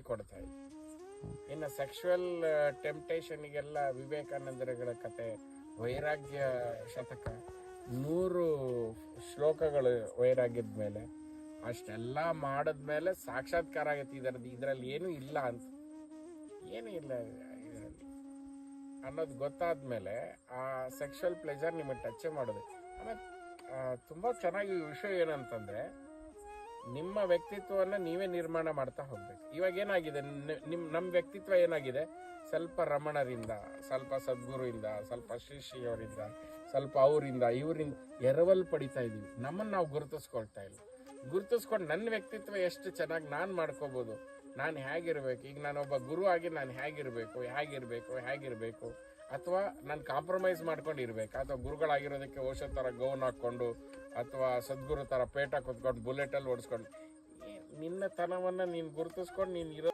ಕೊಡ್ತಾ ಇದೆ. ಇನ್ನು ಸೆಕ್ಷುವಲ್ ಟೆಂಪ್ಟೇಷನ್ಗೆಲ್ಲ ವಿವೇಕಾನಂದರ ಕತೆ, ವೈರಾಗ್ಯ ಶತಕ, 100 ಶ್ಲೋಕಗಳು ವೈರಾಗ್ಯದ ಮೇಲೆ, ಅಷ್ಟೆಲ್ಲ ಮಾಡಿದ್ಮೇಲೆ ಸಾಕ್ಷಾತ್ಕಾರ ಆಗೈತಿ ಇದರಲ್ಲಿ ಏನೂ ಇಲ್ಲ ಅಂತ, ಏನೂ ಇಲ್ಲ ಇದರಲ್ಲಿ ಅನ್ನೋದು ಗೊತ್ತಾದ್ಮೇಲೆ ಆ ಸೆಕ್ಷುವಲ್ ಪ್ಲೆಜರ್ ನಿಮಗೆ ಟಚ್ ಮಾಡೋದು. ಆಮೇಲೆ ತುಂಬ ಚೆನ್ನಾಗಿ ವಿಷಯ ಏನಂತಂದರೆ, ನಿಮ್ಮ ವ್ಯಕ್ತಿತ್ವವನ್ನು ನೀವೇ ನಿರ್ಮಾಣ ಮಾಡ್ತಾ ಹೋಗ್ಬೇಕು. ಇವಾಗ ಏನಾಗಿದೆ, ನಮ್ಮ ವ್ಯಕ್ತಿತ್ವ ಏನಾಗಿದೆ, ಸ್ವಲ್ಪ ರಮಣರಿಂದ, ಸ್ವಲ್ಪ ಸದ್ಗುರುವಿಂದ, ಸ್ವಲ್ಪ ಶ್ರೀ ಸ್ವಲ್ಪ ಅವರಿಂದ ಇವರಿಂದ ಎರವಲ್ ಪಡಿತಾ ಇದ್ದೀವಿ. ನಮ್ಮನ್ನು ನಾವು ಗುರುತಿಸ್ಕೊಳ್ತಾ ಇಲ್ಲ. ಗುರುತಿಸ್ಕೊಂಡು ನನ್ನ ವ್ಯಕ್ತಿತ್ವ ಎಷ್ಟು ಚೆನ್ನಾಗಿ ನಾನು ಮಾಡ್ಕೋಬೋದು, ನಾನು ಹೇಗಿರ್ಬೇಕು, ಈಗ ನಾನೊಬ್ಬ ಗುರು ಆಗಿ ನಾನು ಹೇಗಿರಬೇಕು, ಅಥವಾ ನಾನು ಕಾಂಪ್ರಮೈಸ್ ಮಾಡ್ಕೊಂಡು ಇರಬೇಕು, ಅಥವಾ ಗುರುಗಳಾಗಿರೋದಕ್ಕೆ ಓಷೋ ಥರ ಗೌನ್ ಹಾಕ್ಕೊಂಡು, ಅಥವಾ ಸದ್ಗುರು ಥರ ಪೇಟ ಕುತ್ಕೊಂಡು ಬುಲೆಟಲ್ಲಿ ಓಡಿಸ್ಕೊಂಡು, ನಿನ್ನ ತನವನ್ನು ನೀನು ಗುರುತಿಸ್ಕೊಂಡು ನೀನು ಇರೋ